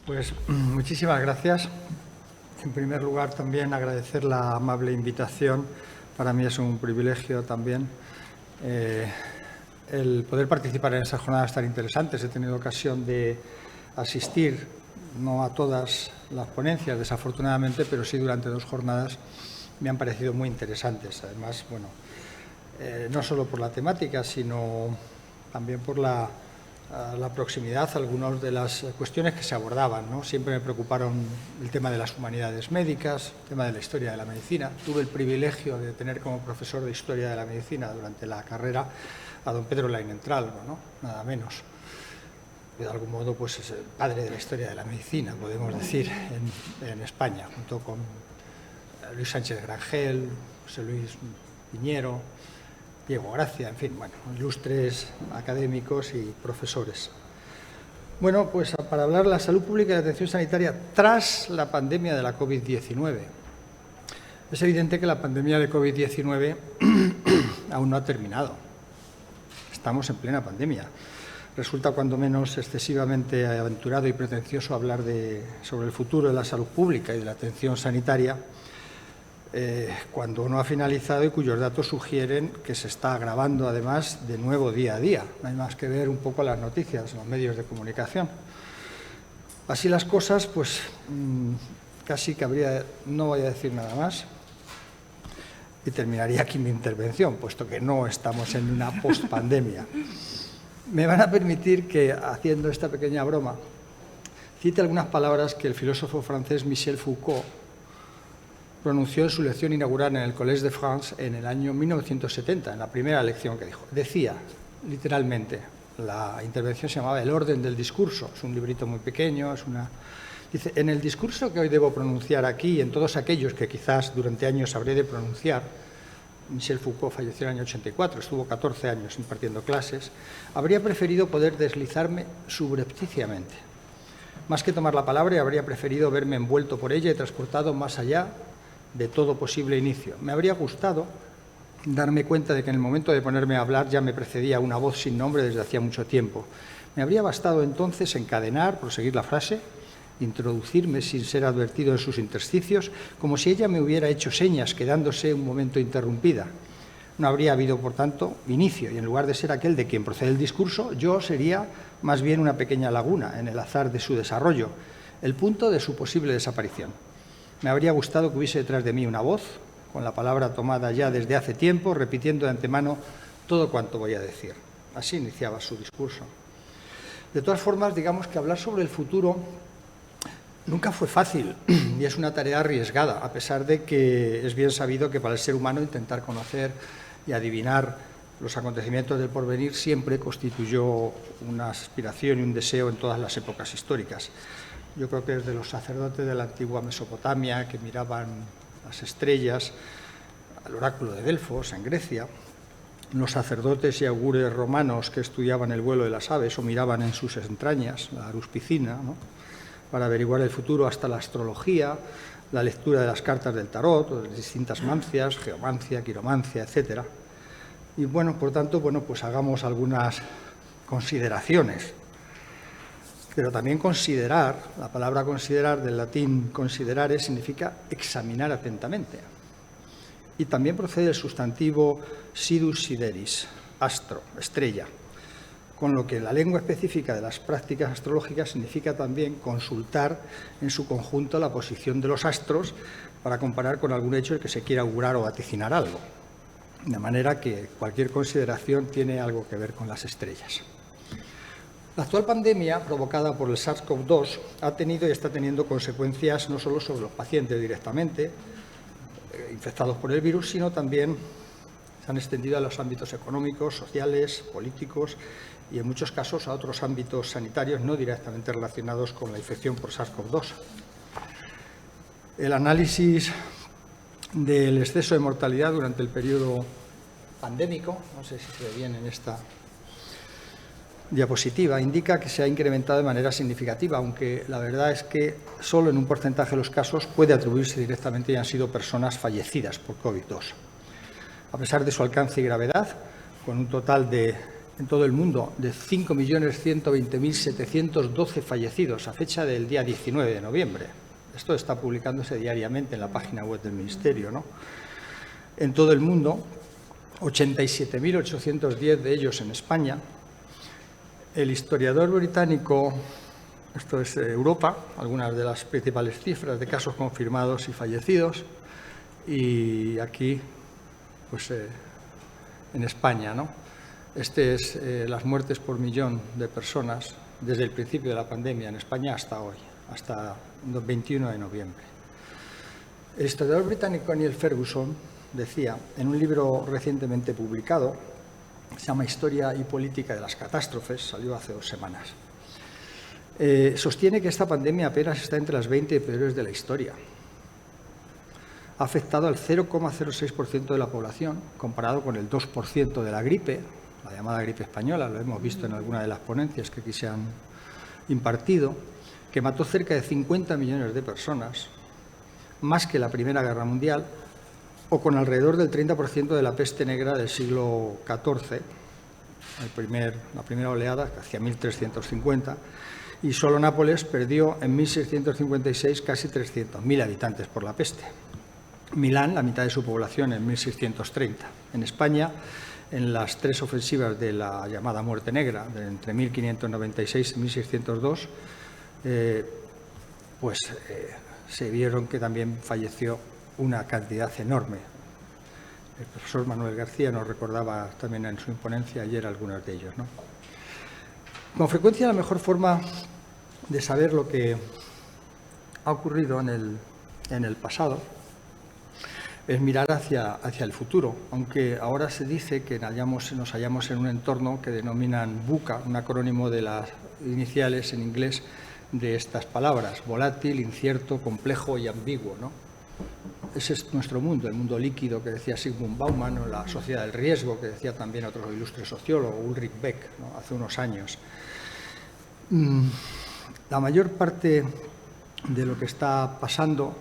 Pues muchísimas gracias. En primer lugar, también agradecer la amable invitación. Para mí es un privilegio también el poder participar en estas jornadas tan interesantes. He tenido ocasión de asistir, no a todas las ponencias, desafortunadamente, pero sí durante 2 jornadas me han parecido muy interesantes. Además, bueno, no solo por la temática, sino también por la proximidad a algunas de las cuestiones que se abordaban, ¿no? Siempre me preocuparon el tema de las humanidades médicas, el tema de la historia de la medicina. Tuve el privilegio de tener como profesor de historia de la medicina durante la carrera a don Pedro Lainentralgo, ¿no? Nada menos. De algún modo, pues es el padre de la historia de la medicina, podemos decir, en España, junto con Luis Sánchez Grangel, José Luis Piñero, Diego Gracia, en fin, bueno, ilustres académicos y profesores. Bueno, pues para hablar de la salud pública y la atención sanitaria tras la pandemia de la COVID-19. Es evidente que la pandemia de COVID-19 aún no ha terminado. Estamos en plena pandemia. Resulta cuando menos excesivamente aventurado y pretencioso hablar sobre el futuro de la salud pública y de la atención sanitaria cuando no ha finalizado y cuyos datos sugieren que se está agravando además de nuevo día a día. No hay más que ver un poco las noticias en los medios de comunicación. Así las cosas, pues casi que no voy a decir nada más y terminaría aquí mi intervención, puesto que no estamos en una post-pandemia. Me van a permitir que, haciendo esta pequeña broma, cite algunas palabras que el filósofo francés Michel Foucault pronunció en su lección inaugural en el Collège de France en el año 1970, en la primera lección que dijo. Decía, literalmente, la intervención se llamaba El orden del discurso, es un librito muy pequeño, dice, en el discurso que hoy debo pronunciar aquí y en todos aquellos que quizás durante años habré de pronunciar, Michel Foucault falleció en el año 84, estuvo 14 años impartiendo clases, habría preferido poder deslizarme subrepticiamente. Más que tomar la palabra, habría preferido verme envuelto por ella y transportado más allá de todo posible inicio. Me habría gustado darme cuenta de que en el momento de ponerme a hablar ya me precedía una voz sin nombre desde hacía mucho tiempo. Me habría bastado entonces encadenar, proseguir la frase, introducirme sin ser advertido en sus intersticios, como si ella me hubiera hecho señas, quedándose un momento interrumpida. No habría habido, por tanto, inicio, y en lugar de ser aquel de quien procede el discurso, yo sería más bien una pequeña laguna en el azar de su desarrollo, el punto de su posible desaparición. Me habría gustado que hubiese detrás de mí una voz, con la palabra tomada ya desde hace tiempo, repitiendo de antemano todo cuanto voy a decir. Así iniciaba su discurso. De todas formas, digamos que hablar sobre el futuro nunca fue fácil y es una tarea arriesgada, a pesar de que es bien sabido que para el ser humano intentar conocer y adivinar los acontecimientos del porvenir siempre constituyó una aspiración y un deseo en todas las épocas históricas. Yo creo que desde los sacerdotes de la antigua Mesopotamia, que miraban las estrellas, al oráculo de Delfos, en Grecia, los sacerdotes y augures romanos que estudiaban el vuelo de las aves o miraban en sus entrañas, la aruspicina, ¿no?, para averiguar el futuro, hasta la astrología, la lectura de las cartas del tarot, o de las distintas mancias, geomancia, quiromancia, etc. Y bueno, por tanto, pues hagamos algunas consideraciones. Pero también considerar, la palabra considerar del latín considerare significa examinar atentamente. Y también procede el sustantivo sidus sideris, astro, estrella, con lo que en la lengua específica de las prácticas astrológicas significa también consultar en su conjunto la posición de los astros para comparar con algún hecho el que se quiera augurar o vaticinar algo. De manera que cualquier consideración tiene algo que ver con las estrellas. La actual pandemia, provocada por el SARS-CoV-2, ha tenido y está teniendo consecuencias no solo sobre los pacientes directamente infectados por el virus, sino también se han extendido a los ámbitos económicos, sociales, políticos y en muchos casos a otros ámbitos sanitarios no directamente relacionados con la infección por SARS-CoV-2. El análisis del exceso de mortalidad durante el periodo pandémico, no sé si se ve bien en esta diapositiva, indica que se ha incrementado de manera significativa, aunque la verdad es que solo en un porcentaje de los casos puede atribuirse directamente y han sido personas fallecidas por COVID-2. A pesar de su alcance y gravedad, con un total de en todo el mundo de 5.120.712 fallecidos a fecha del día 19 de noviembre. Esto está publicándose diariamente en la página web del Ministerio, ¿no? En todo el mundo, 87.810 de ellos en España. El historiador británico, esto es Europa, algunas de las principales cifras de casos confirmados y fallecidos, y aquí, pues en España, ¿no? Este es las muertes por millón de personas desde el principio de la pandemia en España hasta hoy, hasta el 21 de noviembre. El historiador británico Neil Ferguson decía, en un libro recientemente publicado, se llama Historia y Política de las Catástrofes, salió hace 2 semanas, sostiene que esta pandemia apenas está entre las 20 peores de la historia. Ha afectado al 0,06% de la población, comparado con el 2% de la gripe, la llamada gripe española, lo hemos visto en alguna de las ponencias que aquí se han impartido, que mató cerca de 50 millones de personas, más que la Primera Guerra Mundial, o con alrededor del 30% de la peste negra del siglo XIV, la primera oleada, hacia 1350, y solo Nápoles perdió en 1656 casi 300.000 habitantes por la peste. Milán, la mitad de su población, en 1630. En España, en las 3 ofensivas de la llamada Muerte Negra, entre 1596 y 1602, se vieron que también falleció una cantidad enorme. El profesor Manuel García nos recordaba también en su ponencia ayer algunos de ellos, ¿no? Con frecuencia, la mejor forma de saber lo que ha ocurrido en el pasado es mirar hacia el futuro, aunque ahora se dice que nos hallamos en un entorno que denominan VUCA, un acrónimo de las iniciales en inglés de estas palabras: volátil, incierto, complejo y ambiguo, ¿no? Ese es nuestro mundo, el mundo líquido que decía Zygmunt Bauman, o la sociedad del riesgo que decía también otro ilustre sociólogo, Ulrich Beck, ¿no?, hace unos años. La mayor parte de lo que está pasando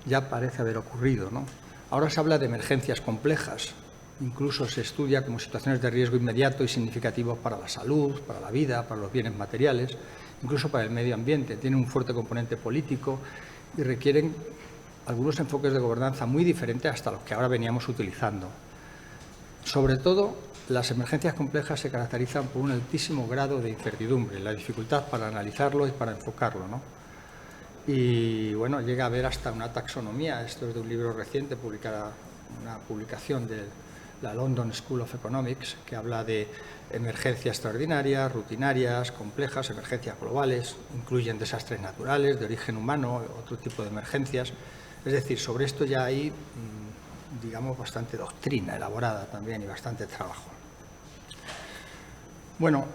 ya parece haber ocurrido, ¿no? Ahora se habla de emergencias complejas, incluso se estudia como situaciones de riesgo inmediato y significativos para la salud, para la vida, para los bienes materiales, incluso para el medio ambiente. Tienen un fuerte componente político y requieren algunos enfoques de gobernanza muy diferentes hasta los que ahora veníamos utilizando. Sobre todo, las emergencias complejas se caracterizan por un altísimo grado de incertidumbre, la dificultad para analizarlo y para enfocarlo, ¿no? Y bueno, llega a haber hasta una taxonomía. Esto es de un libro reciente, una publicación de la London School of Economics, que habla de emergencias extraordinarias, rutinarias, complejas, emergencias globales, incluyen desastres naturales, de origen humano, otro tipo de emergencias. Es decir, sobre esto ya hay, digamos, bastante doctrina elaborada también y bastante trabajo. Bueno,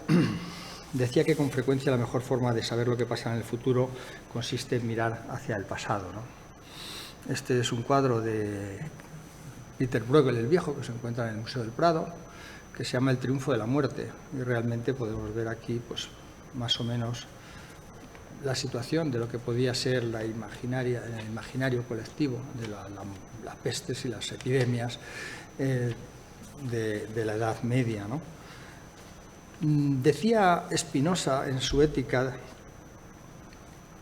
decía que con frecuencia la mejor forma de saber lo que pasa en el futuro consiste en mirar hacia el pasado, ¿no? Este es un cuadro de Peter Bruegel el Viejo, que se encuentra en el Museo del Prado, que se llama El triunfo de la muerte. Y realmente podemos ver aquí, pues, más o menos la situación de lo que podía ser el imaginario colectivo de las pestes y las epidemias de la Edad Media, ¿no? Decía Spinoza en su Ética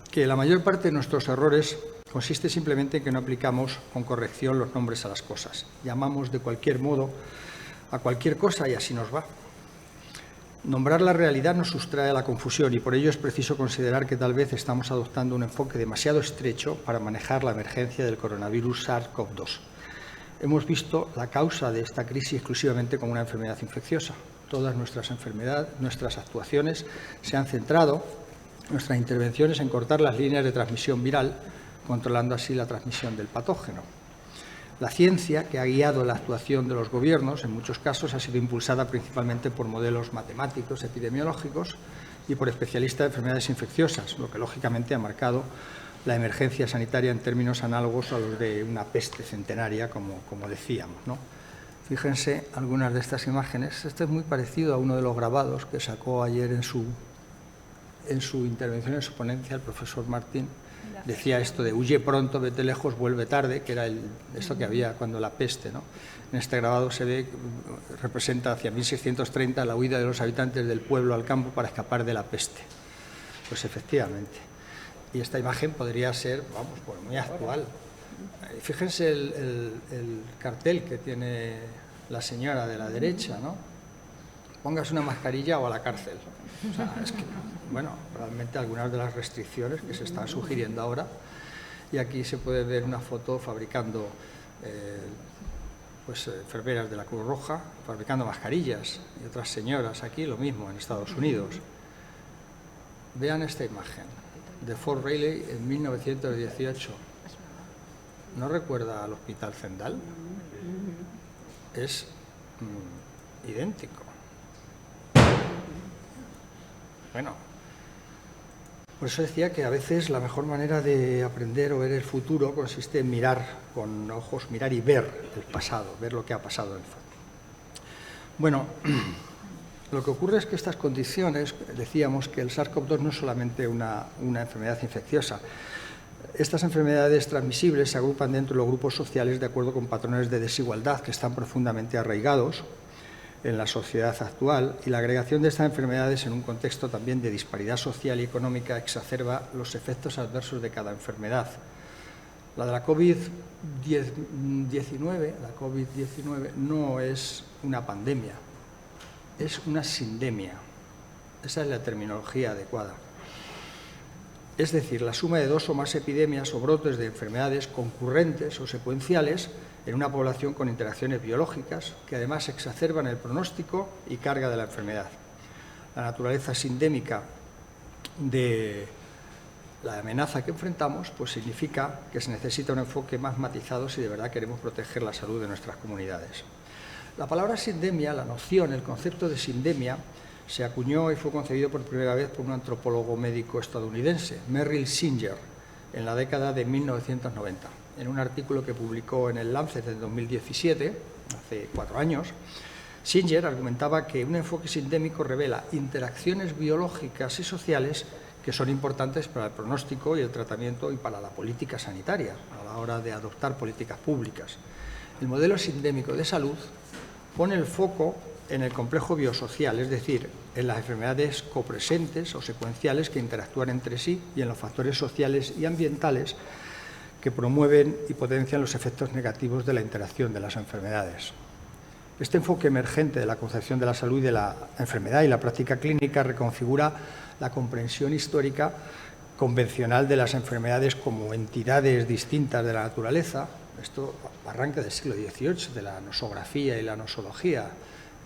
que la mayor parte de nuestros errores consiste simplemente en que no aplicamos con corrección los nombres a las cosas. Llamamos de cualquier modo a cualquier cosa y así nos va. Nombrar la realidad nos sustrae a la confusión y por ello es preciso considerar que tal vez estamos adoptando un enfoque demasiado estrecho para manejar la emergencia del coronavirus SARS-CoV-2. Hemos visto la causa de esta crisis exclusivamente como una enfermedad infecciosa. Todas nuestras actuaciones se han centrado, nuestras intervenciones, en cortar las líneas de transmisión viral, controlando así la transmisión del patógeno. La ciencia, que ha guiado la actuación de los gobiernos, en muchos casos ha sido impulsada principalmente por modelos matemáticos, epidemiológicos y por especialistas de enfermedades infecciosas, lo que lógicamente ha marcado la emergencia sanitaria en términos análogos a los de una peste centenaria, como decíamos, ¿no? Fíjense algunas de estas imágenes. Este es muy parecido a uno de los grabados que sacó ayer en su intervención, en su ponencia, el profesor Martín. decía esto de huye pronto, vete lejos, vuelve tarde, que era esto que había cuando la peste, ¿no? En este grabado se ve, representa hacia 1630 la huida de los habitantes del pueblo al campo para escapar de la peste. Pues efectivamente. Y esta imagen podría ser, vamos, pues muy actual. Fíjense el cartel que tiene la señora de la derecha, ¿no? Póngase una mascarilla o a la cárcel. O sea, es que, bueno, realmente algunas de las restricciones que se están sugiriendo ahora. Y aquí se puede ver una foto fabricando enfermeras de la Cruz Roja, fabricando mascarillas, y otras señoras aquí, lo mismo en Estados Unidos. Vean esta imagen de Fort Riley en 1918. ¿No recuerda al Hospital Zendal? Es idéntico. Bueno, por eso decía que a veces la mejor manera de aprender o ver el futuro consiste en mirar con ojos, mirar y ver el pasado, ver lo que ha pasado en el futuro. Bueno, lo que ocurre es que estas condiciones, decíamos que el SARS-CoV-2 no es solamente una enfermedad infecciosa. Estas enfermedades transmisibles se agrupan dentro de los grupos sociales de acuerdo con patrones de desigualdad que están profundamente arraigados en la sociedad actual, y la agregación de estas enfermedades en un contexto también de disparidad social y económica exacerba los efectos adversos de cada enfermedad. La de la COVID-19 no es una pandemia, es una sindemia. Esa es la terminología adecuada. Es decir, la suma de dos o más epidemias o brotes de enfermedades concurrentes o secuenciales en una población con interacciones biológicas que además exacerban el pronóstico y carga de la enfermedad. La naturaleza sindémica de la amenaza que enfrentamos pues significa que se necesita un enfoque más matizado si de verdad queremos proteger la salud de nuestras comunidades. La palabra sindemia, la noción, el concepto de sindemia, se acuñó y fue concebido por primera vez por un antropólogo médico estadounidense, Merrill Singer, en la década de 1990. En un artículo que publicó en el Lancet en 2017, hace 4 años, Singer argumentaba que un enfoque sindémico revela interacciones biológicas y sociales que son importantes para el pronóstico y el tratamiento y para la política sanitaria a la hora de adoptar políticas públicas. El modelo sindémico de salud pone el foco en el complejo biosocial, es decir, en las enfermedades copresentes o secuenciales que interactúan entre sí y en los factores sociales y ambientales que promueven y potencian los efectos negativos de la interacción de las enfermedades. Este enfoque emergente de la concepción de la salud y de la enfermedad y la práctica clínica reconfigura la comprensión histórica convencional de las enfermedades como entidades distintas de la naturaleza. Esto arranca del siglo XVIII, de la nosografía y la nosología.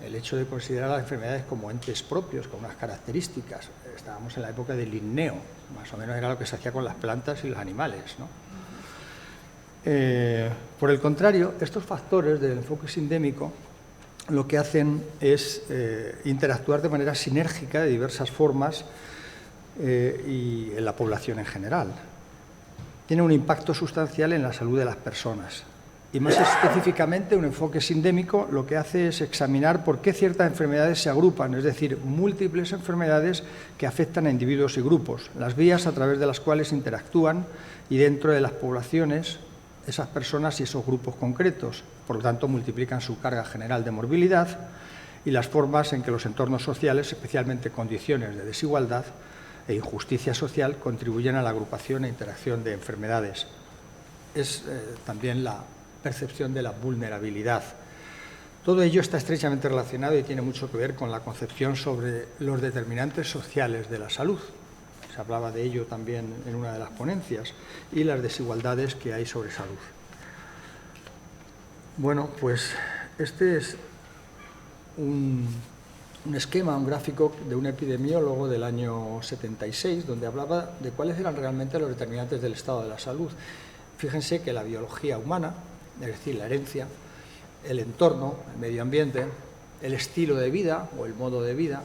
El hecho de considerar las enfermedades como entes propios, con unas características. Estábamos en la época del Linneo, más o menos era lo que se hacía con las plantas y los animales, ¿no? Por el contrario, estos factores del enfoque sindémico lo que hacen es interactuar de manera sinérgica de diversas formas y en la población en general. Tiene un impacto sustancial en la salud de las personas. Y más específicamente, un enfoque sindémico lo que hace es examinar por qué ciertas enfermedades se agrupan, es decir, múltiples enfermedades que afectan a individuos y grupos, las vías a través de las cuales interactúan y dentro de las poblaciones esas personas y esos grupos concretos. Por lo tanto, multiplican su carga general de morbilidad y las formas en que los entornos sociales, especialmente condiciones de desigualdad e injusticia social, contribuyen a la agrupación e interacción de enfermedades. Es también la percepción de la vulnerabilidad. Todo ello está estrechamente relacionado y tiene mucho que ver con la concepción sobre los determinantes sociales de la salud. Se hablaba de ello también en una de las ponencias, y las desigualdades que hay sobre salud. Bueno, pues este es un esquema, un gráfico de un epidemiólogo del año 76, donde hablaba de cuáles eran realmente los determinantes del estado de la salud. Fíjense que la biología humana, es decir, la herencia, el entorno, el medio ambiente, el estilo de vida o el modo de vida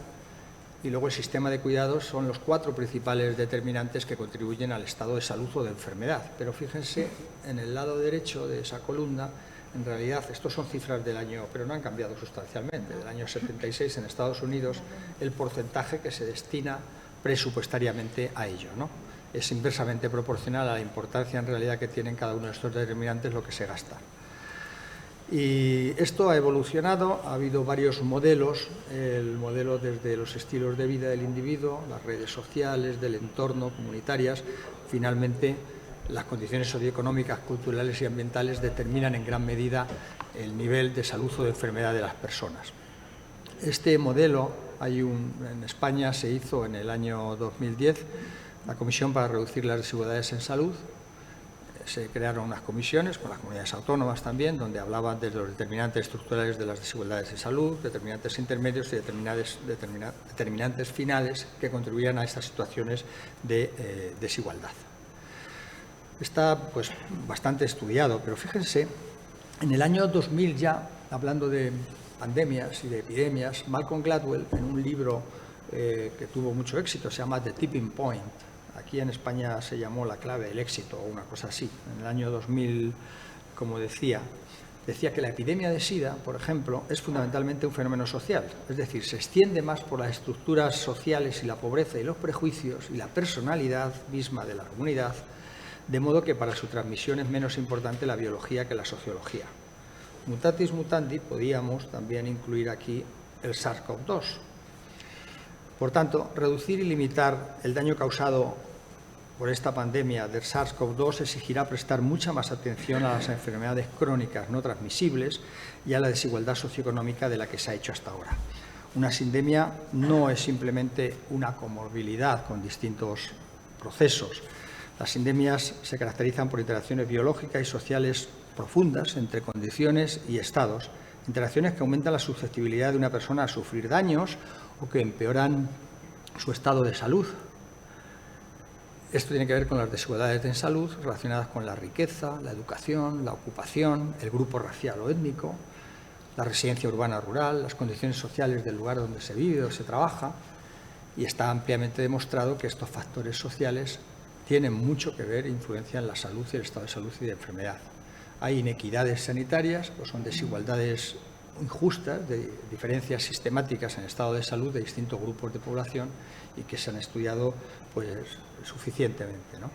y luego el sistema de cuidados son los 4 principales determinantes que contribuyen al estado de salud o de enfermedad. Pero fíjense, en el lado derecho de esa columna, en realidad, estos son cifras del año, pero no han cambiado sustancialmente, del año 76 en Estados Unidos, el porcentaje que se destina presupuestariamente a ello, ¿no? es inversamente proporcional a la importancia en realidad que tienen cada uno de estos determinantes lo que se gasta. Y esto ha evolucionado, ha habido varios modelos, el modelo desde los estilos de vida del individuo, las redes sociales, del entorno, comunitarias. Finalmente, las condiciones socioeconómicas, culturales y ambientales determinan en gran medida el nivel de salud o de enfermedad de las personas. Este modelo, en España se hizo en el año 2010 la Comisión para Reducir las Desigualdades en Salud. Se crearon unas comisiones con las comunidades autónomas también, donde hablaban de los determinantes estructurales de las desigualdades de salud, determinantes intermedios y determinantes finales que contribuían a estas situaciones de desigualdad. Está pues bastante estudiado, pero fíjense, en el año 2000 ya, hablando de pandemias y de epidemias, Malcolm Gladwell, en un libro que tuvo mucho éxito, se llama The Tipping Point. Aquí en España se llamó La clave del éxito o una cosa así. En el año 2000, como decía que la epidemia de SIDA, por ejemplo, es fundamentalmente un fenómeno social. Es decir, se extiende más por las estructuras sociales y la pobreza y los prejuicios y la personalidad misma de la comunidad, de modo que para su transmisión es menos importante la biología que la sociología. Mutatis mutandi, podíamos también incluir aquí el SARS-CoV-2. Por tanto, reducir y limitar el daño causado por esta pandemia del SARS-CoV-2 exigirá prestar mucha más atención a las enfermedades crónicas no transmisibles y a la desigualdad socioeconómica de la que se ha hecho hasta ahora. Una sindemia no es simplemente una comorbilidad con distintos procesos. Las sindemias se caracterizan por interacciones biológicas y sociales profundas entre condiciones y estados, interacciones que aumentan la susceptibilidad de una persona a sufrir daños o que empeoran su estado de salud. Esto tiene que ver con las desigualdades en salud relacionadas con la riqueza, la educación, la ocupación, el grupo racial o étnico, la residencia urbana o rural, las condiciones sociales del lugar donde se vive o se trabaja, y está ampliamente demostrado que estos factores sociales tienen mucho que ver e influencian la salud y el estado de salud y de enfermedad. Hay inequidades sanitarias, o son desigualdades injustas, de diferencias sistemáticas en el estado de salud de distintos grupos de población y que se han estudiado pues suficientemente, ¿no?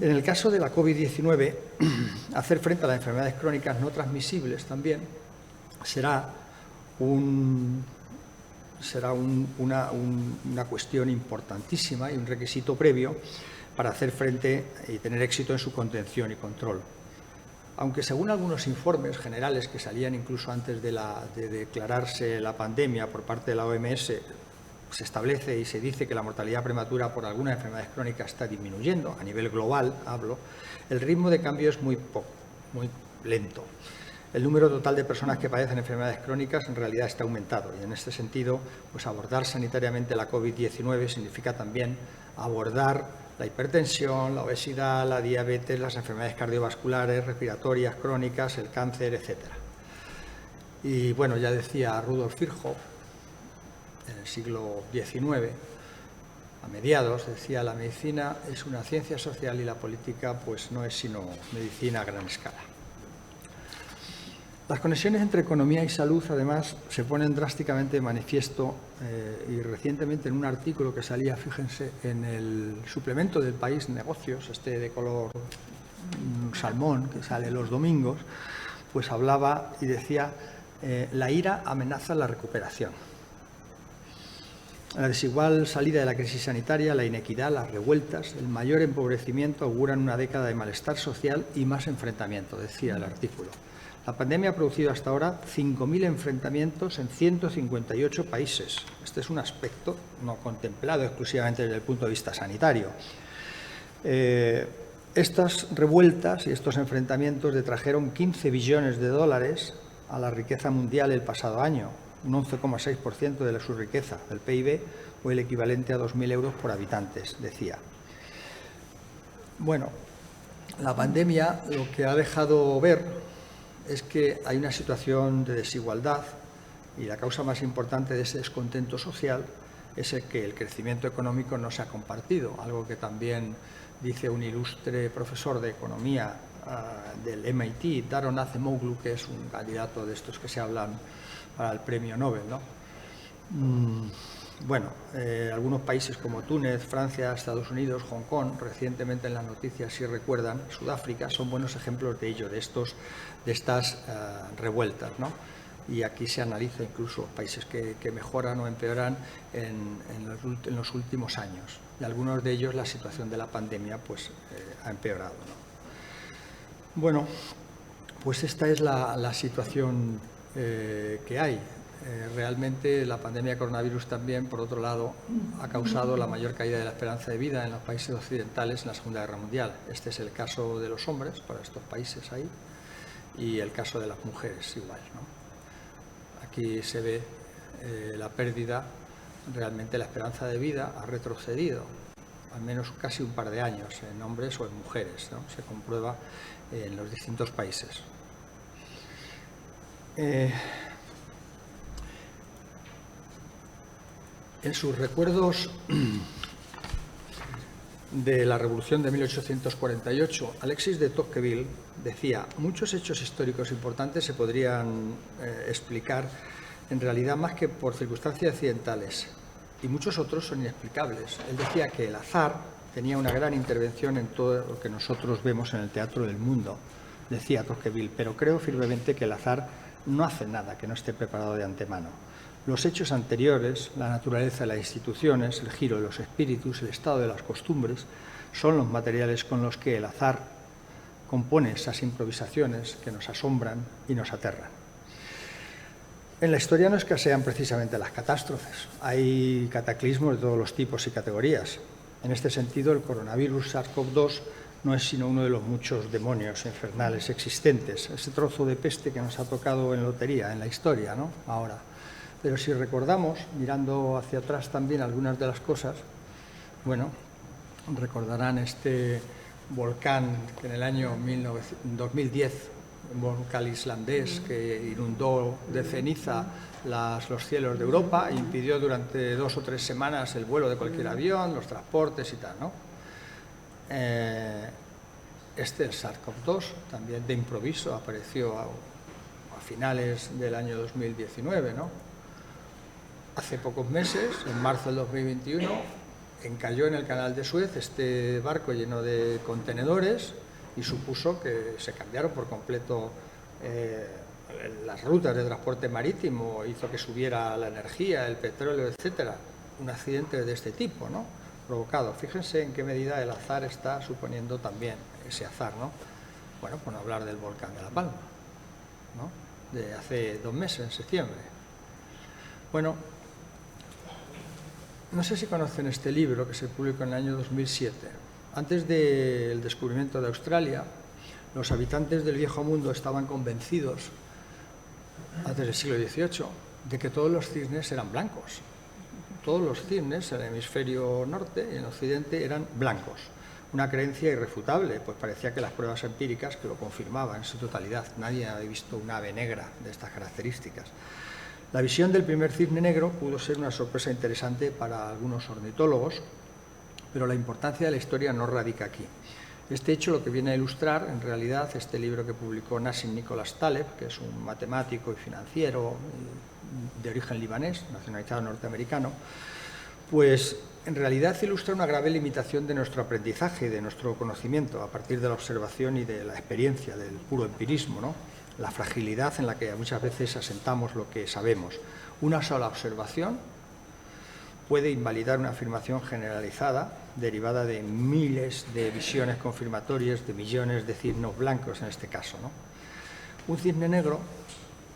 En el caso de la COVID-19, hacer frente a las enfermedades crónicas no transmisibles también será una cuestión importantísima y un requisito previo para hacer frente y tener éxito en su contención y control. Aunque según algunos informes generales que salían incluso antes de declararse la pandemia por parte de la OMS, se establece y se dice que la mortalidad prematura por algunas enfermedades crónicas está disminuyendo, a nivel global hablo, el ritmo de cambio es muy lento. El número total de personas que padecen enfermedades crónicas en realidad está aumentado y en este sentido, pues abordar sanitariamente la COVID-19 significa también abordar la hipertensión, la obesidad, la diabetes, las enfermedades cardiovasculares, respiratorias, crónicas, el cáncer, etc. Y bueno, ya decía Rudolf Virchow, en el siglo XIX, a mediados, decía, la medicina es una ciencia social y la política pues no es sino medicina a gran escala. Las conexiones entre economía y salud, además, se ponen drásticamente de manifiesto y recientemente en un artículo que salía, fíjense, en el suplemento del País Negocios, este de color salmón, que sale los domingos, pues hablaba y decía, la ira amenaza la recuperación. La desigual salida de la crisis sanitaria, la inequidad, las revueltas, el mayor empobrecimiento auguran una década de malestar social y más enfrentamiento, decía el artículo. La pandemia ha producido hasta ahora 5.000 enfrentamientos en 158 países. Este es un aspecto no contemplado exclusivamente desde el punto de vista sanitario. Estas revueltas y estos enfrentamientos detrajeron 15 billones de dólares a la riqueza mundial el pasado año, un 11,6% de su riqueza, del PIB, o el equivalente a 2.000 euros por habitantes, decía. Bueno, la pandemia lo que ha dejado ver es que hay una situación de desigualdad y la causa más importante de ese descontento social es el que el crecimiento económico no se ha compartido, algo que también dice un ilustre profesor de economía del MIT, Daron Acemoglu, que es un candidato de estos que se hablan para el premio Nobel, ¿no? Bueno, algunos países como Túnez, Francia, Estados Unidos, Hong Kong, recientemente en las noticias, si recuerdan, Sudáfrica, son buenos ejemplos de ello, de estas revueltas, ¿no? Y aquí se analiza incluso países que mejoran o empeoran en los últimos años. Y algunos de ellos la situación de la pandemia pues, ha empeorado, ¿no? Bueno, pues esta es la situación que hay. Realmente la pandemia de coronavirus también, por otro lado, ha causado la mayor caída de la esperanza de vida en los países occidentales en la Segunda Guerra Mundial. Este es el caso de los hombres, para estos países ahí, y el caso de las mujeres igual, ¿no? Aquí se ve la pérdida, realmente la esperanza de vida ha retrocedido, al menos casi un par de años, en hombres o en mujeres, ¿no? Se comprueba en los distintos países. En sus recuerdos de la Revolución de 1848, Alexis de Tocqueville decía: muchos hechos históricos importantes se podrían explicar en realidad más que por circunstancias accidentales, y muchos otros son inexplicables. Él decía que el azar tenía una gran intervención en todo lo que nosotros vemos en el teatro del mundo, decía Tocqueville, pero creo firmemente que el azar no hace nada que no esté preparado de antemano. Los hechos anteriores, la naturaleza de las instituciones, el giro de los espíritus, el estado de las costumbres, son los materiales con los que el azar compone esas improvisaciones que nos asombran y nos aterran. En la historia no escasean precisamente las catástrofes. Hay cataclismos de todos los tipos y categorías. En este sentido, el coronavirus SARS-CoV-2 no es sino uno de los muchos demonios infernales existentes. Ese trozo de peste que nos ha tocado en lotería, en la historia, ¿no? Ahora. Pero si recordamos, mirando hacia atrás también algunas de las cosas, bueno, recordarán este volcán que en el año 2010, un volcán islandés que inundó de ceniza los cielos de Europa e impidió durante 2 o 3 semanas el vuelo de cualquier avión, los transportes y tal, ¿no? Este, el SARS-CoV-2, también de improviso, apareció a finales del año 2019, ¿no? Hace pocos meses, en marzo del 2021, encalló en el canal de Suez este barco lleno de contenedores y supuso que se cambiaron por completo las rutas de transporte marítimo, hizo que subiera la energía, el petróleo, etcétera. Un accidente de este tipo, ¿no? Provocado. Fíjense en qué medida el azar está suponiendo también ese azar, ¿no? Bueno, por no hablar del volcán de La Palma, ¿no? De hace 2 meses, en septiembre. Bueno, no sé si conocen este libro que se publicó en el año 2007. Antes del descubrimiento de Australia, los habitantes del Viejo Mundo estaban convencidos, antes del siglo XVIII, de que todos los cisnes eran blancos. Todos los cisnes en el hemisferio norte y en el occidente eran blancos. Una creencia irrefutable, pues parecía que las pruebas empíricas que lo confirmaban en su totalidad. Nadie había visto un ave negra de estas características. La visión del primer cisne negro pudo ser una sorpresa interesante para algunos ornitólogos, pero la importancia de la historia no radica aquí. Este hecho lo que viene a ilustrar, en realidad, este libro que publicó Nassim Nicholas Taleb, que es un matemático y financiero de origen libanés, nacionalizado norteamericano, pues en realidad ilustra una grave limitación de nuestro aprendizaje y de nuestro conocimiento a partir de la observación y de la experiencia, del puro empirismo, ¿no? La fragilidad en la que muchas veces asentamos lo que sabemos. Una sola observación puede invalidar una afirmación generalizada derivada de miles de visiones confirmatorias de millones de cisnes blancos en este caso, ¿no? Un cisne negro,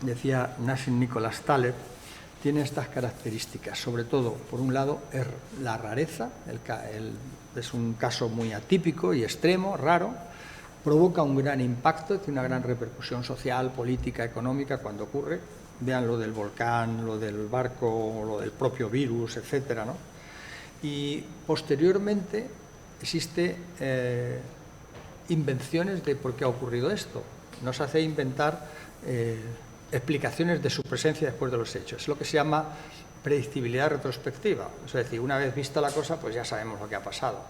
decía Nassim Nicholas Taleb, tiene estas características, sobre todo, por un lado, es la rareza, es un caso muy atípico y extremo, raro, provoca un gran impacto, tiene una gran repercusión social, política, económica cuando ocurre. Vean lo del volcán, lo del barco, lo del propio virus, etcétera, ¿no? Y posteriormente existe invenciones de por qué ha ocurrido esto. Nos hace inventar explicaciones de su presencia después de los hechos. Es lo que se llama predictibilidad retrospectiva. Es decir, una vez vista la cosa, pues ya sabemos lo que ha pasado.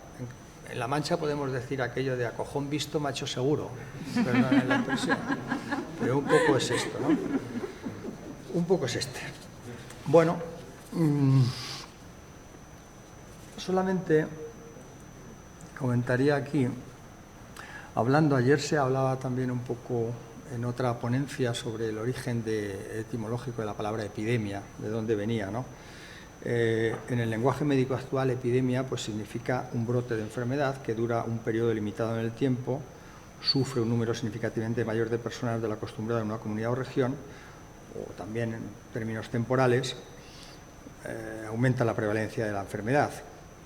En La Mancha podemos decir aquello de a cojón visto, macho seguro. Perdón la expresión. Pero un poco es esto, ¿no? Un poco es este. Bueno, solamente comentaría aquí, ayer se hablaba también un poco en otra ponencia sobre el origen etimológico de la palabra epidemia, de dónde venía, ¿no? En el lenguaje médico actual, epidemia pues significa un brote de enfermedad que dura un periodo limitado en el tiempo, sufre un número significativamente mayor de personas de lo acostumbrado en una comunidad o región, o también en términos temporales, aumenta la prevalencia de la enfermedad.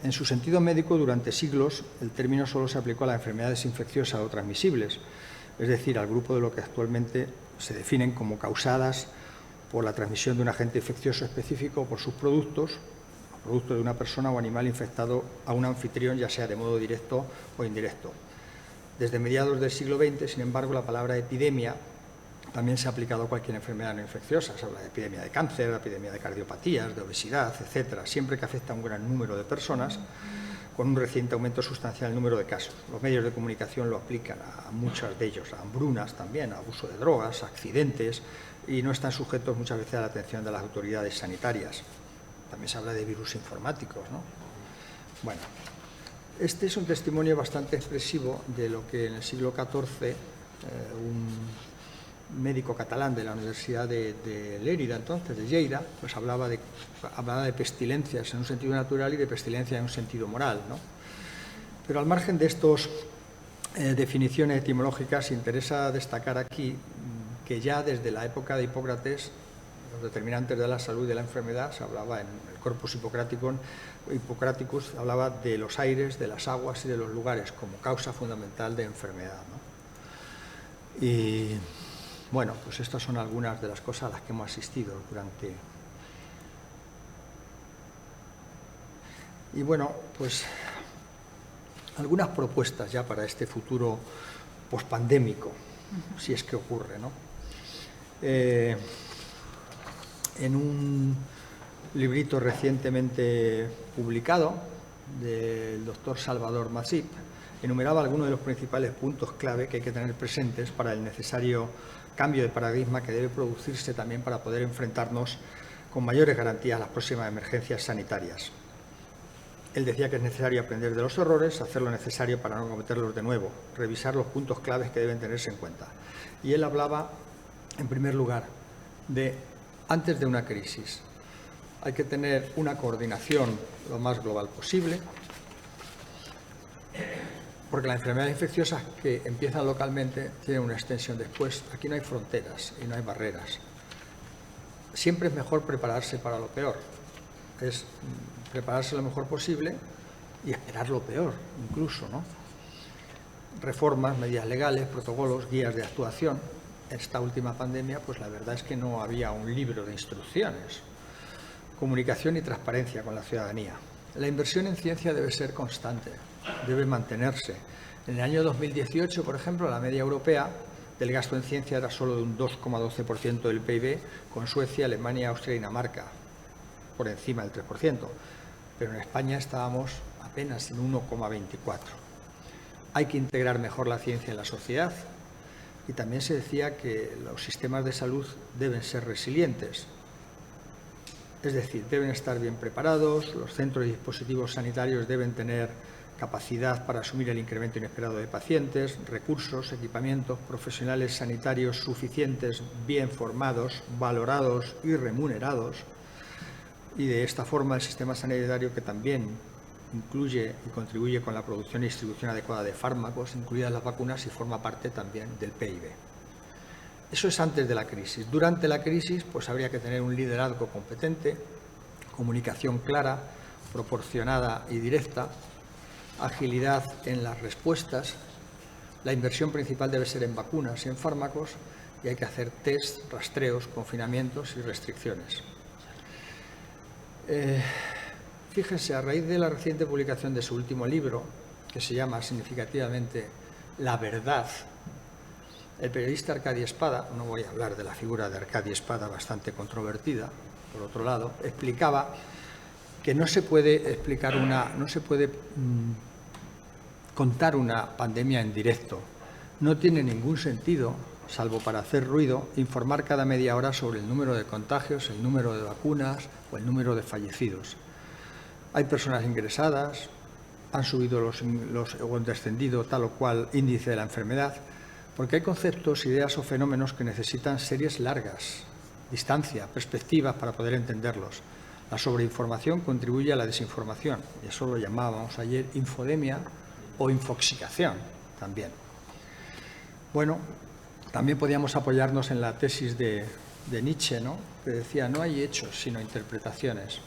En su sentido médico, durante siglos, el término solo se aplicó a las enfermedades infecciosas o transmisibles, es decir, al grupo de lo que actualmente se definen como causadas por la transmisión de un agente infeccioso específico o por sus productos, producto de una persona o animal infectado a un anfitrión, ya sea de modo directo o indirecto. Desde mediados del siglo XX, sin embargo, la palabra epidemia también se ha aplicado a cualquier enfermedad no infecciosa. Se habla de epidemia de cáncer, de epidemia de cardiopatías, de obesidad, etcétera, siempre que afecta a un gran número de personas, con un reciente aumento sustancial en el número de casos. Los medios de comunicación lo aplican a muchos de ellos, a hambrunas también, a abuso de drogas, a accidentes, y no están sujetos muchas veces a la atención de las autoridades sanitarias. También se habla de virus informáticos, ¿no? Bueno, este es un testimonio bastante expresivo de lo que en el siglo XIV un médico catalán de la Universidad de Lérida, entonces, de Lleida, pues hablaba de pestilencias en un sentido natural y de pestilencia en un sentido moral, ¿no? Pero al margen de estas definiciones etimológicas, interesa destacar aquí que ya desde la época de Hipócrates, los determinantes de la salud y de la enfermedad, se hablaba en el Corpus Hippocraticus, hablaba de los aires, de las aguas y de los lugares como causa fundamental de enfermedad, ¿no? Y bueno, pues estas son algunas de las cosas a las que hemos asistido durante... Y bueno, pues algunas propuestas ya para este futuro pospandémico, si es que ocurre, ¿no? En un librito recientemente publicado del doctor Salvador Masip, enumeraba algunos de los principales puntos clave que hay que tener presentes para el necesario cambio de paradigma que debe producirse también para poder enfrentarnos con mayores garantías a las próximas emergencias sanitarias. Él decía que es necesario aprender de los errores, hacer lo necesario para no cometerlos de nuevo, revisar los puntos claves que deben tenerse en cuenta. Y él hablaba, en primer lugar, antes de una crisis, hay que tener una coordinación lo más global posible, porque las enfermedades infecciosas que empiezan localmente tienen una extensión después. Aquí no hay fronteras y no hay barreras. Siempre es mejor prepararse para lo peor. Es prepararse lo mejor posible y esperar lo peor, incluso, ¿no? Reformas, medidas legales, protocolos, guías de actuación. Esta última pandemia, pues la verdad es que no había un libro de instrucciones. Comunicación y transparencia con la ciudadanía. La inversión en ciencia debe ser constante, debe mantenerse. En el año 2018, por ejemplo, la media europea del gasto en ciencia era solo de un 2,12% del PIB, con Suecia, Alemania, Austria y Dinamarca por encima del 3%. Pero en España estábamos apenas en 1,24%. Hay que integrar mejor la ciencia en la sociedad y también se decía que los sistemas de salud deben ser resilientes. Es decir, deben estar bien preparados, los centros y dispositivos sanitarios deben tener capacidad para asumir el incremento inesperado de pacientes, recursos, equipamientos, profesionales sanitarios suficientes, bien formados, valorados y remunerados. Y de esta forma el sistema sanitario, que también incluye y contribuye con la producción y distribución adecuada de fármacos, incluidas las vacunas, y forma parte también del PIB. Eso es antes de la crisis. Durante la crisis, pues habría que tener un liderazgo competente, comunicación clara, proporcionada y directa, agilidad en las respuestas. La inversión principal debe ser en vacunas y en fármacos, y hay que hacer test, rastreos, confinamientos y restricciones. Fíjense, a raíz de la reciente publicación de su último libro, que se llama significativamente La verdad, el periodista Arcadi Espada, no voy a hablar de la figura de Arcadi Espada, bastante controvertida, por otro lado, explicaba que no se puede contar una pandemia en directo. No tiene ningún sentido, salvo para hacer ruido, informar cada media hora sobre el número de contagios, el número de vacunas o el número de fallecidos. Hay personas ingresadas, han subido o han descendido tal o cual índice de la enfermedad, porque hay conceptos, ideas o fenómenos que necesitan series largas, distancia, perspectivas para poder entenderlos. La sobreinformación contribuye a la desinformación, y eso lo llamábamos ayer infodemia o infoxicación también. Bueno, también podíamos apoyarnos en la tesis de Nietzsche, ¿no?, que decía: no hay hechos sino interpretaciones,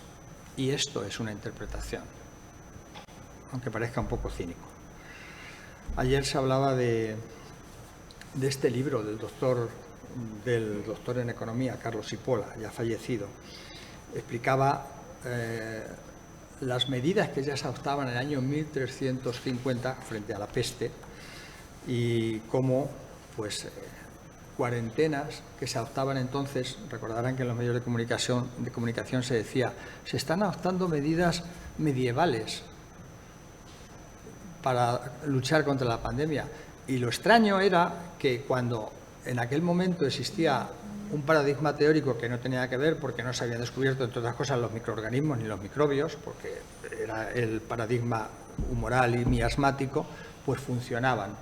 y esto es una interpretación, aunque parezca un poco cínico. Ayer se hablaba de este libro del doctor en economía, Carlos Ipola, ya fallecido. Explicaba las medidas que ya se adoptaban en el año 1350 frente a la peste y cómo, pues, cuarentenas que se adoptaban entonces. Recordarán que en los medios de comunicación se decía: se están adoptando medidas medievales para luchar contra la pandemia. Y lo extraño era que cuando en aquel momento existía un paradigma teórico que no tenía que ver, porque no se habían descubierto, entre otras cosas, los microorganismos ni los microbios, porque era el paradigma humoral y miasmático, pues funcionaban,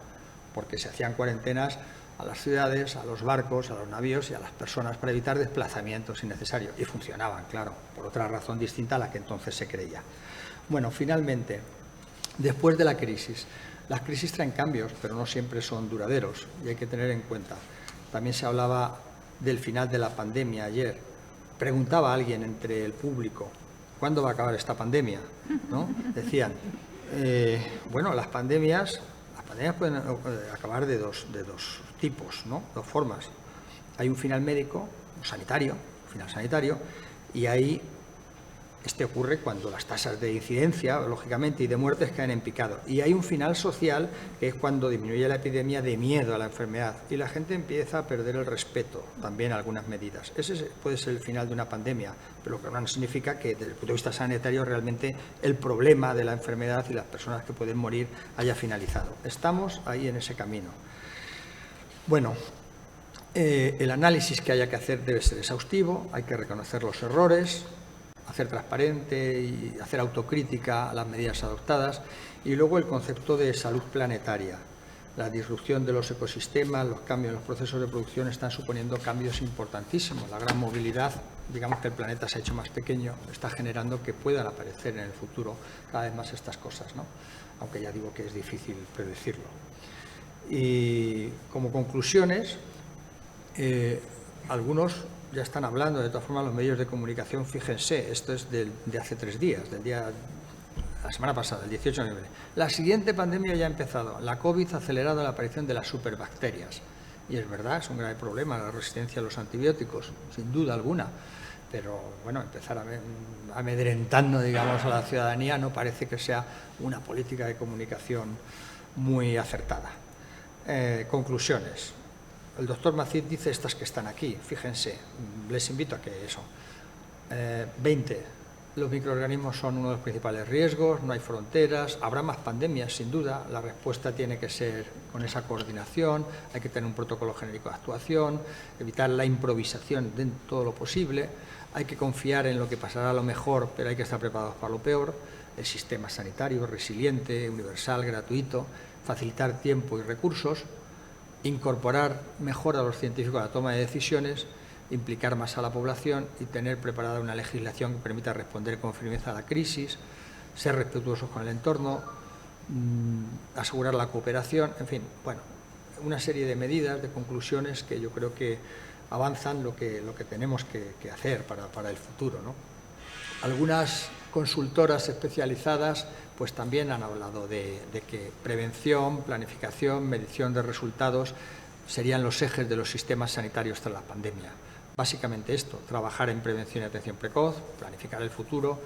porque se hacían cuarentenas a las ciudades, a los barcos, a los navíos y a las personas para evitar desplazamientos innecesarios. Y funcionaban, claro, por otra razón distinta a la que entonces se creía. Bueno, finalmente, después de la crisis, las crisis traen cambios, pero no siempre son duraderos, y hay que tener en cuenta. También se hablaba del final de la pandemia ayer. Preguntaba a alguien entre el público: ¿cuándo va a acabar esta pandemia?, ¿no? Decían, bueno, las pandemias pueden acabar de dos tipos, ¿no?, dos formas. Hay un final médico, final sanitario, y ahí ocurre cuando las tasas de incidencia, lógicamente, y de muertes caen en picado. Y hay un final social, que es cuando disminuye la epidemia de miedo a la enfermedad y la gente empieza a perder el respeto también a algunas medidas. Ese puede ser el final de una pandemia, pero lo que no significa que desde el punto de vista sanitario realmente el problema de la enfermedad y las personas que pueden morir haya finalizado. Estamos ahí en ese camino. Bueno, el análisis que haya que hacer debe ser exhaustivo, hay que reconocer los errores, hacer transparente y hacer autocrítica a las medidas adoptadas, y luego el concepto de salud planetaria. La disrupción de los ecosistemas, los cambios en los procesos de producción están suponiendo cambios importantísimos. La gran movilidad, digamos que el planeta se ha hecho más pequeño, está generando que puedan aparecer en el futuro cada vez más estas cosas, ¿no?, aunque ya digo que es difícil predecirlo. Y como conclusiones, algunos ya están hablando, de todas formas, los medios de comunicación. Fíjense, esto es de hace 3 días, la semana pasada, el 18 de noviembre. La siguiente pandemia ya ha empezado. La COVID ha acelerado la aparición de las superbacterias. Y es verdad, es un grave problema la resistencia a los antibióticos, sin duda alguna. Pero, bueno, empezar amedrentando, digamos, a la ciudadanía no parece que sea una política de comunicación muy acertada. Conclusiones. El doctor Macid dice estas que están aquí, fíjense, les invito a que eso. 20. Los microorganismos son uno de los principales riesgos, no hay fronteras, habrá más pandemias, sin duda. La respuesta tiene que ser con esa coordinación, hay que tener un protocolo genérico de actuación, evitar la improvisación de todo lo posible, hay que confiar en lo que pasará a lo mejor, pero hay que estar preparados para lo peor. El sistema sanitario resiliente, universal, gratuito, facilitar tiempo y recursos, incorporar mejor a los científicos a la toma de decisiones, implicar más a la población y tener preparada una legislación que permita responder con firmeza a la crisis, ser respetuosos con el entorno, asegurar la cooperación, en fin, bueno, una serie de medidas, de conclusiones que yo creo que avanzan lo que tenemos que hacer para el futuro, ¿no? Algunas consultoras especializadas pues también han hablado de que prevención, planificación, medición de resultados serían los ejes de los sistemas sanitarios tras la pandemia. Básicamente esto, trabajar en prevención y atención precoz, planificar el futuro,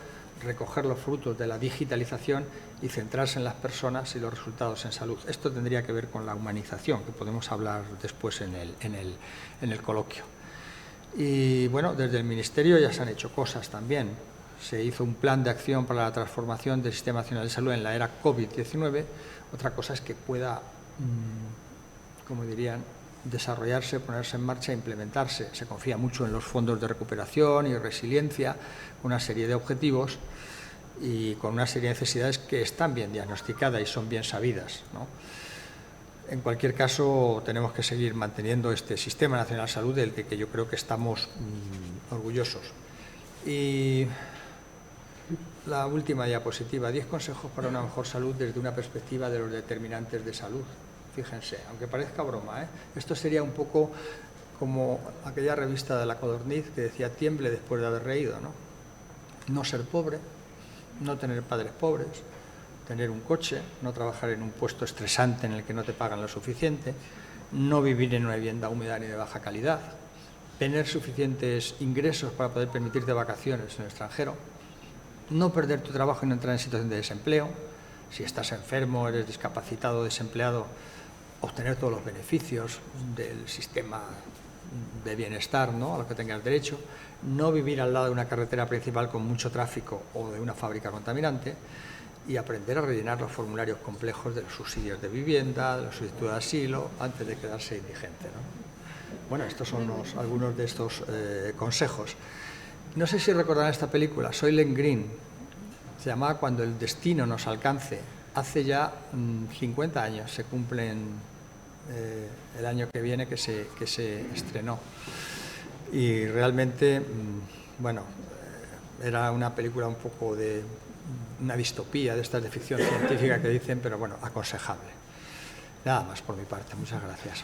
recoger los frutos de la digitalización y centrarse en las personas y los resultados en salud. Esto tendría que ver con la humanización, que podemos hablar después en el coloquio. Y bueno, desde el Ministerio ya se han hecho cosas también. Se hizo un plan de acción para la transformación del Sistema Nacional de Salud en la era COVID-19. Otra cosa es que pueda, como dirían, desarrollarse, ponerse en marcha e implementarse. Se confía mucho en los fondos de recuperación y resiliencia, una serie de objetivos, y con una serie de necesidades que están bien diagnosticadas y son bien sabidas, ¿no? En cualquier caso, tenemos que seguir manteniendo este Sistema Nacional de Salud del que yo creo que estamos orgullosos. Y la última diapositiva, 10 consejos para una mejor salud desde una perspectiva de los determinantes de salud. Fíjense, aunque parezca broma, esto sería un poco como aquella revista de La Codorniz que decía tiemble después de haber reído, ¿no? No ser pobre, no tener padres pobres, tener un coche, no trabajar en un puesto estresante en el que no te pagan lo suficiente, no vivir en una vivienda húmeda ni de baja calidad, tener suficientes ingresos para poder permitirte vacaciones en el extranjero, no perder tu trabajo y no entrar en situación de desempleo, si estás enfermo, eres discapacitado o desempleado, obtener todos los beneficios del sistema de bienestar, ¿no?, a los que tengas derecho, no vivir al lado de una carretera principal con mucho tráfico o de una fábrica contaminante, y aprender a rellenar los formularios complejos de los subsidios de vivienda, de los solicitudes de asilo, antes de quedarse indigente, ¿no? Bueno, estos son algunos de estos consejos. No sé si recordarán esta película, Soylent Green, se llamaba Cuando el destino nos alcance. Hace ya 50 años, se cumplen el año que viene que se estrenó. Y realmente, bueno, era una película un poco de una distopía de estas de ficción científica que dicen, pero bueno, aconsejable. Nada más por mi parte. Muchas gracias.